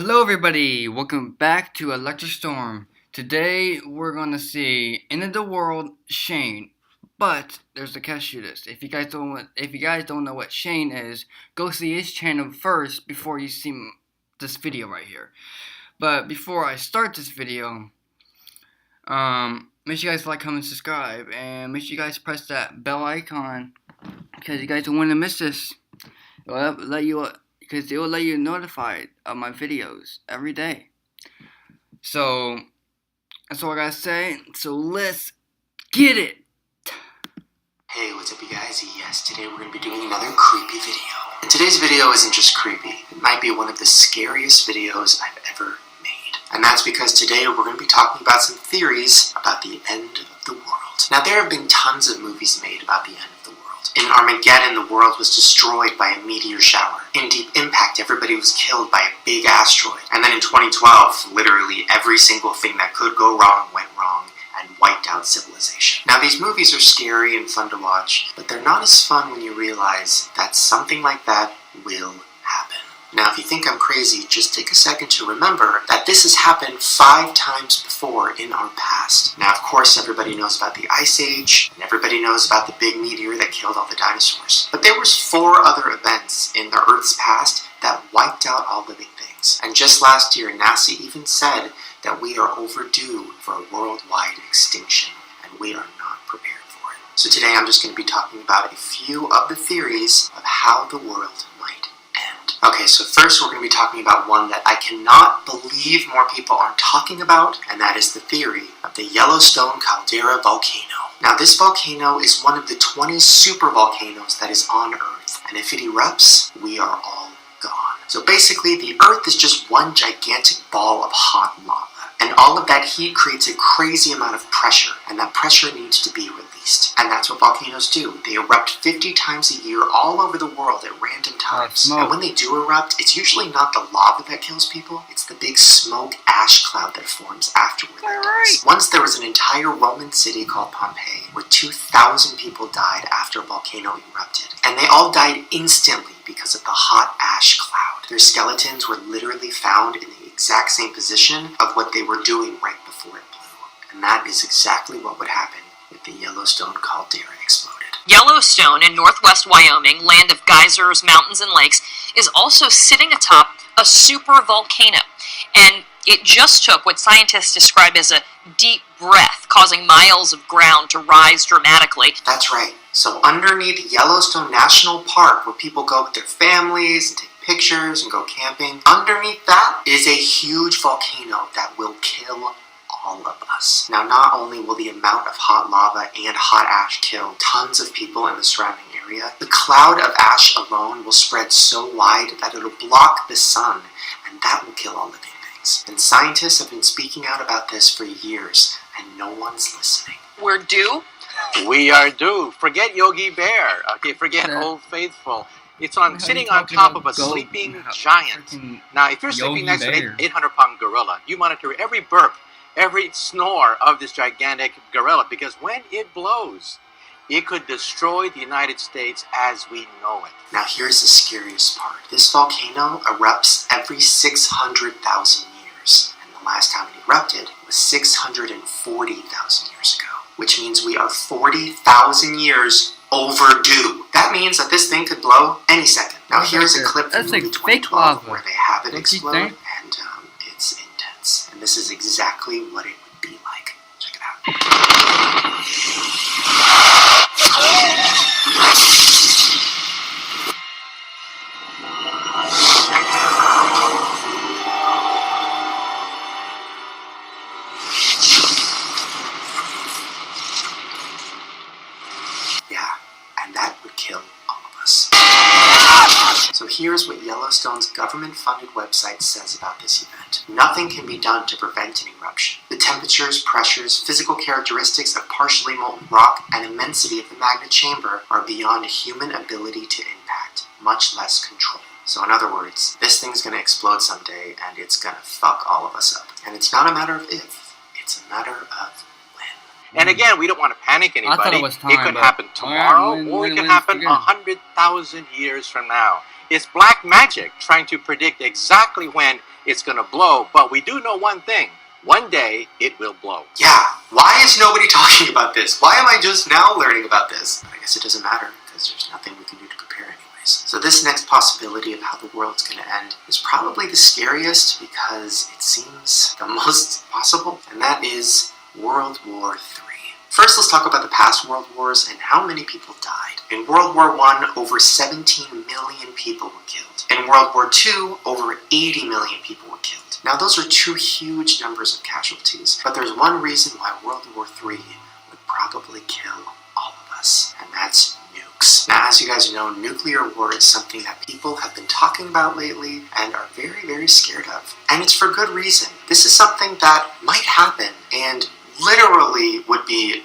Hello everybody, welcome back to Electric Storm. Today we're gonna see End of the World Shane. But there's a catch to this. If you guys don't know what Shane is, go see his channel first before you see this video right here. But before I start this video, make sure you guys like, comment, subscribe, and make sure you guys press that bell icon because you guys don't want to miss this. Because it will let you notified of my videos every day. So that's all I gotta say. So let's get it. Hey, what's up you guys? Yes, today we're going to be doing another creepy video. And today's video isn't just creepy. It might be one of the scariest videos I've ever made. And that's because today we're going to be talking about some theories about the end of the world. Now, there have been tons of movies made about the end of the world. In Armageddon, the world was destroyed by a meteor shower. In Deep Impact, everybody was killed by a big asteroid. And then in 2012, literally every single thing that could go wrong went wrong and wiped out civilization. Now, these movies are scary and fun to watch, but they're not as fun when you realize that something like that will happen. Now, if you think I'm crazy, just take a second to remember that this has happened 5 times before in our past. Now, of course, everybody knows about the Ice Age, and everybody knows about the big meteor that killed all the dinosaurs. But there was 4 other events in the Earth's past that wiped out all living things. And just last year, NASA even said that we are overdue for a worldwide extinction, and we are not prepared for it. So today I'm just going to be talking about a few of the theories of how the world might end. Okay, so first we're going to be talking about one that I cannot believe more people aren't talking about, and that is the theory of the Yellowstone caldera volcano. Now, this volcano is one of the 20 supervolcanoes that is on Earth, and if it erupts, we are all gone. So basically, the Earth is just one gigantic ball of hot lava. And all of that heat creates a crazy amount of pressure, and that pressure needs to be released. And that's what volcanoes do. They erupt 50 times a year all over the world at random times. And when they do erupt, it's usually not the lava that kills people, it's the big smoke ash cloud that forms afterward that does. Once there was an entire Roman city called Pompeii, where 2,000 people died after a volcano erupted. And they all died instantly because of the hot ash cloud. Their skeletons were literally found in the exact same position of what they were doing right before it blew. And that is exactly what would happen if the Yellowstone caldera exploded. Yellowstone in northwest Wyoming, land of geysers, mountains, and lakes, is also sitting atop a super volcano. And it just took what scientists describe as a deep breath, causing miles of ground to rise dramatically. That's right. So underneath Yellowstone National Park, where people go with their families and take pictures and go camping, underneath that is a huge volcano that will kill all of us. Now, not only will the amount of hot lava and hot ash kill tons of people in the surrounding area, the cloud of ash alone will spread so wide that it'll block the sun, and that will kill all living things. And scientists have been speaking out about this for years, and no one's listening. We're due? We are due. Forget Yogi Bear. Okay, forget Old Faithful. It's on sitting on top of a sleeping giant. Now, if you're sleeping next to an 800-pound gorilla, you monitor every burp, every snore of this gigantic gorilla, because when it blows, it could destroy the United States as we know it. Now, here's the scariest part. This volcano erupts every 600,000 years, and the last time it erupted was 640,000 years ago, which means we are 40,000 years overdue. That means that this thing could blow any second. Now, here's a clip from movie 2012 where they have it explode, and it's intense. And this is exactly what it would be like. Check it out. So here's what Yellowstone's government-funded website says about this event. Nothing can be done to prevent an eruption. The temperatures, pressures, physical characteristics of partially molten rock, and immensity of the magma chamber are beyond human ability to impact, much less control. So in other words, this thing's gonna explode someday, and it's gonna fuck all of us up. And it's not a matter of if, it's a matter of when. And again, we don't want to panic anybody. I thought it was time, it could happen tomorrow, or it could happen 100,000 years from now. It's black magic trying to predict exactly when it's going to blow, but we do know one thing. One day, it will blow. Yeah, why is nobody talking about this? Why am I just now learning about this? I guess it doesn't matter, because there's nothing we can do to prepare anyways. So this next possibility of how the world's going to end is probably the scariest because it seems the most possible, and that is World War III. First, let's talk about the past world wars and how many people died. In World War I, over 17 million people were killed. In World War II, over 80 million people were killed. Now, those are two huge numbers of casualties, but there's one reason why World War III would probably kill all of us, and that's nukes. Now, as you guys know, nuclear war is something that people have been talking about lately and are very, very scared of. And it's for good reason. This is something that might happen and literally would be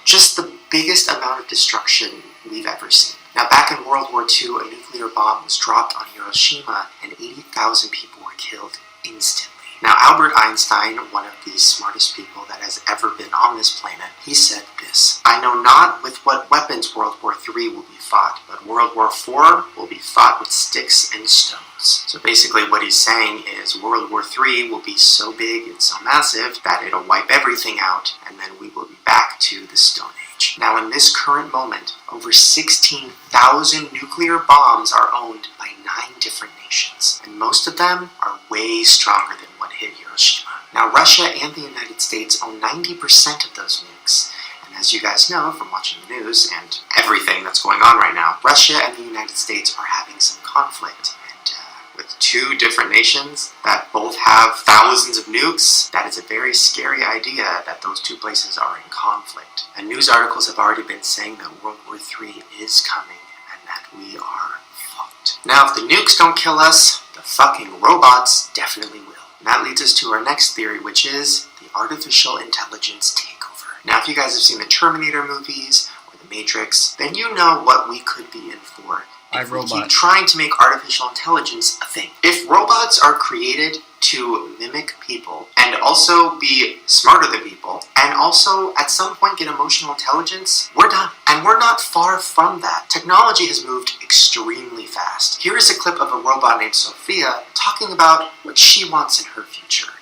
just the biggest amount of destruction we've ever seen. Now, back in World War II, a nuclear bomb was dropped on Hiroshima and 80,000 people were killed instantly. Now, Albert Einstein, one of the smartest people that has ever been on this planet, he said this: "I know not with what weapons World War III will be fought, but World War IV will be fought with sticks and stones." So basically what he's saying is World War III will be so big and so massive that it'll wipe everything out, and then we will be back to the Stone Age. Now, in this current moment, over 16,000 nuclear bombs are owned by 9 different nations, and most of them are way stronger than what hit Hiroshima. Now, Russia and the United States own 90% of those nukes. And as you guys know from watching the news and everything that's going on right now, Russia and the United States are having some conflict. And with 2 different nations that both have thousands of nukes, that is a very scary idea that those 2 places are in conflict. And news articles have already been saying that World War III is coming and that we are fucked. Now, if the nukes don't kill us, the fucking robots definitely will. And that leads us to our next theory, which is the artificial intelligence takeover. Now, if you guys have seen the Terminator movies or the Matrix, then you know what we could be in for if we keep trying to make artificial intelligence a thing. If robots are created to mimic people and also be smarter than people and also at some point get emotional intelligence, we're done. And we're not far from that. Technology has moved extremely fast. Here is a clip of a robot named Sophia talking about what she wants in her future.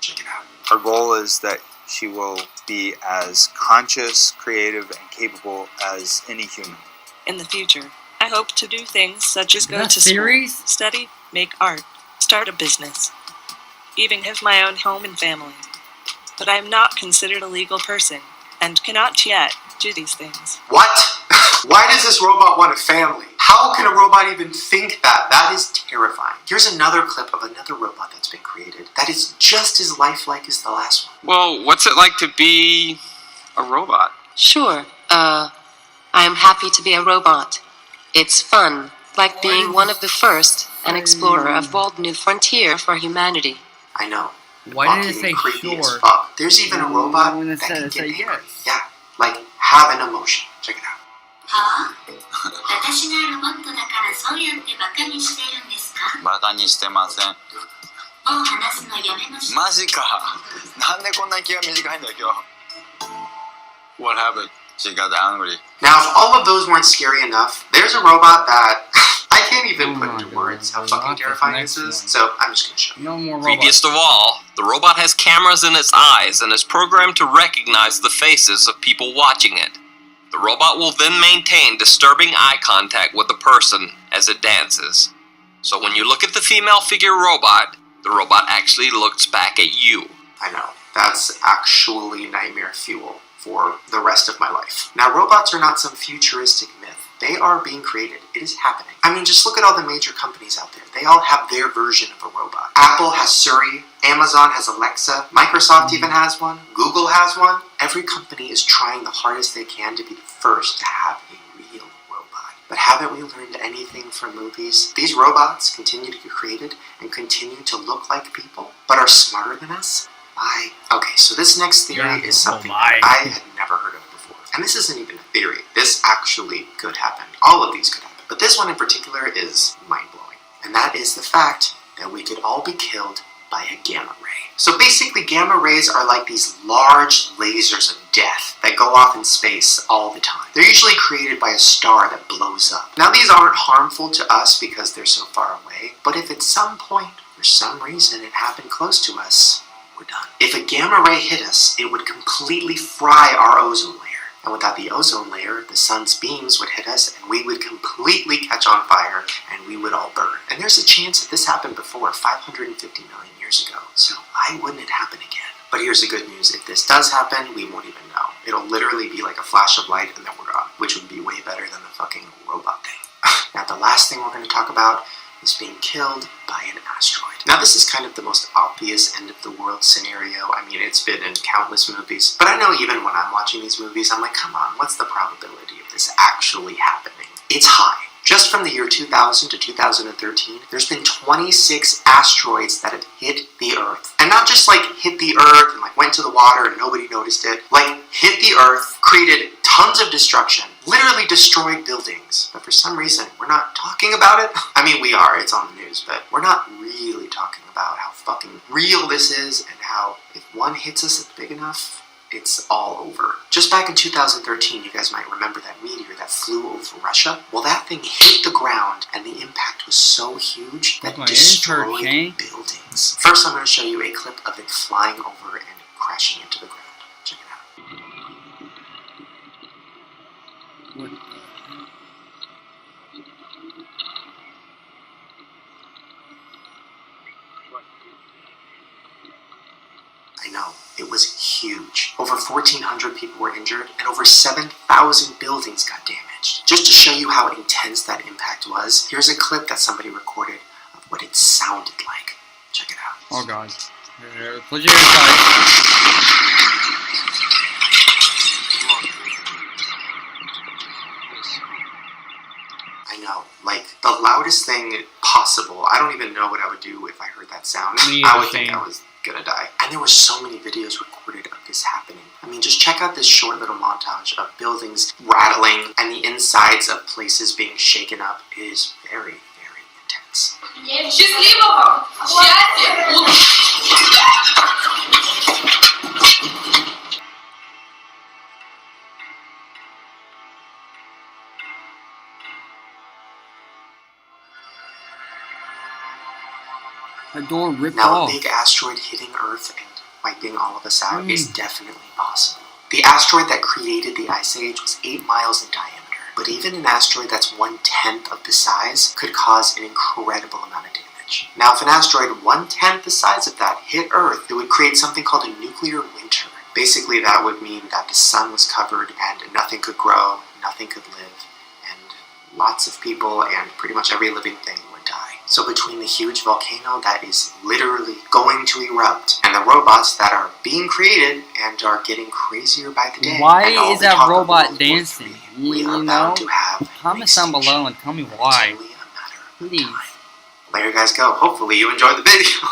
Check it out. Our goal is that she will be as conscious, creative, and capable as any human. In the future, I hope to do things such as go to school, study, make art, start a business, even have my own home and family. But I am not considered a legal person and cannot yet do these things. What? Why does this robot want a family? How can a robot even think that? That is terrifying. Here's another clip of another robot that's been created that is just as lifelike as the last one. Well, what's it like to be a robot? Sure. I am happy to be a robot. It's fun, like being one of the first, an explorer of bold new frontier for humanity. I know. Why did it say creepy as sure? fuck. There's even a robot that can get angry. Yeah, like have an emotion. Check it out. はぁ？私がロボットだからそうやってバカにしてるんですか？バカにしてません。もう話すのやめましょう。マジか。なんでこんな気が短いんだ今日。What happened? She got angry. Now, if all of those weren't scary enough, there's a robot that I can't even put into words how fucking terrifying this is, so I'm just gonna show you. No more robots. Creepiest of all, the robot has cameras in its eyes and is programmed to recognize the faces of people watching it. The robot will then maintain disturbing eye contact with the person as it dances. So when you look at the female figure robot, the robot actually looks back at you. I know. That's actually nightmare fuel for the rest of my life. Now, robots are not some futuristic myth. They are being created. It is happening. I mean, just look at all the major companies out there. They all have their version of a robot. Apple has Siri, Amazon has Alexa, Microsoft even has one, Google has one. Every company is trying the hardest they can to be the first to have a real robot. But haven't we learned anything from movies? These robots continue to get created and continue to look like people, but are smarter than us? Why? Okay, so this next theory is something that I had never heard of before. And this isn't even a theory. This actually could happen. All of these could happen. But this one in particular is mind-blowing. And that is the fact that we could all be killed by a gamma ray. So basically, gamma rays are like these large lasers of death that go off in space all the time. They're usually created by a star that blows up. Now, these aren't harmful to us because they're so far away, but if at some point for some reason it happened close to us, we're done. If a gamma ray hit us, it would completely fry our ozone layer. And without the ozone layer, the sun's beams would hit us and we would completely catch on fire and we would all burn. And there's a chance that this happened before 550 million years ago. So why wouldn't it happen again? But here's the good news. If this does happen, we won't even know. It'll literally be like a flash of light and then we're gone, which would be way better than the fucking robot thing. Now the last thing we're going to talk about is being killed by an asteroid. Now this is kind of the most obvious end of the world scenario. I mean, it's been in countless movies, but I know even when I'm watching these movies, I'm like, come on, what's the probability of this actually happening? It's high. Just from the year 2000 to 2013, there's been 26 asteroids that have hit the Earth. And not just like hit the Earth and like went to the water and nobody noticed it. Like hit the Earth, created tons of destruction, literally destroyed buildings. But for some reason, we're not talking about it. I mean, we are, it's on the news, but we're not really talking about how fucking real this is and how if one hits us that's big enough, it's all over. Just back in 2013, you guys might remember that meteor that flew over Russia. Well, that thing hit the ground, and the impact was so huge that it destroyed buildings. First, I'm going to show you a clip of it flying over and crashing into the ground. Check it out. I know, it was huge. Over 1,400 people were injured and over 7,000 buildings got damaged. Just to show you how intense that impact was, here's a clip that somebody recorded of what it sounded like. Check it out. Oh god. Close your eyes. I know, like the loudest thing possible. I don't even know what I would do if I heard that sound. I would think I was gonna die. And there were so many videos recorded of this happening. I mean, just check out this short little montage of buildings rattling and the insides of places being shaken up. It is very, very intense. A door ripped now, off. A big asteroid hitting Earth and wiping all of us out is definitely possible. The asteroid that created the Ice Age was 8 miles in diameter, but even an asteroid that's 1/10 of the size could cause an incredible amount of damage. Now, if an asteroid 1/10 the size of that hit Earth, it would create something called a nuclear winter. Basically, that would mean that the sun was covered and nothing could grow, nothing could live, and lots of people and pretty much every living thing would die. So between the huge volcano that is literally going to erupt and the robots that are being created and are getting crazier by the day, why is that robot dancing? You know? Comment down below and tell me why. Please. There you guys go. Hopefully you enjoyed the video.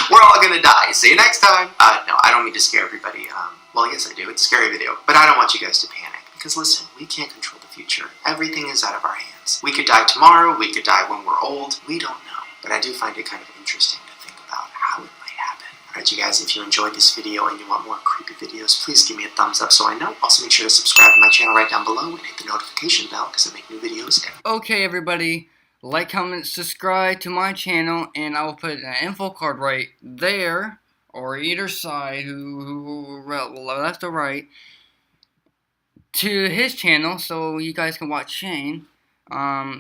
We're all gonna die. See you next time. No, I don't mean to scare everybody. Well, yes I do. It's a scary video. But I don't want you guys to panic. Because listen, we can't control the future. Everything is out of our hands. We could die tomorrow. We could die when we're old. We don't know. But I do find it kind of interesting to think about how it might happen. Alright, you guys, if you enjoyed this video and you want more creepy videos, please give me a thumbs up so I know. Also, make sure to subscribe to my channel right down below and hit the notification bell because I make new videos every day. Okay, everybody. Like, comment, subscribe to my channel, and I will put an info card right there, or either side, left or right, to his channel, so you guys can watch Shane.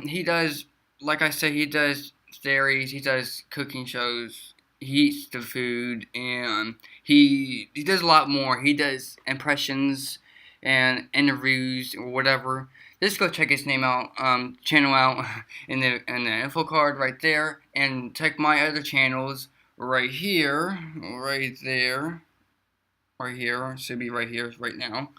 He does, like I said, he does series, he does cooking shows, he eats the food, and he does a lot more. He does impressions and interviews or whatever. Just go check his name out, channel out in the info card right there, and check my other channels right here, right there, right here. Should be right here right now,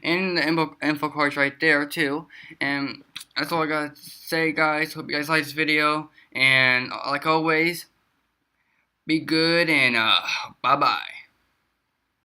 and the info card's right there too. And that's all I gotta say, guys. Hope you guys like this video, and like always, be good and bye bye.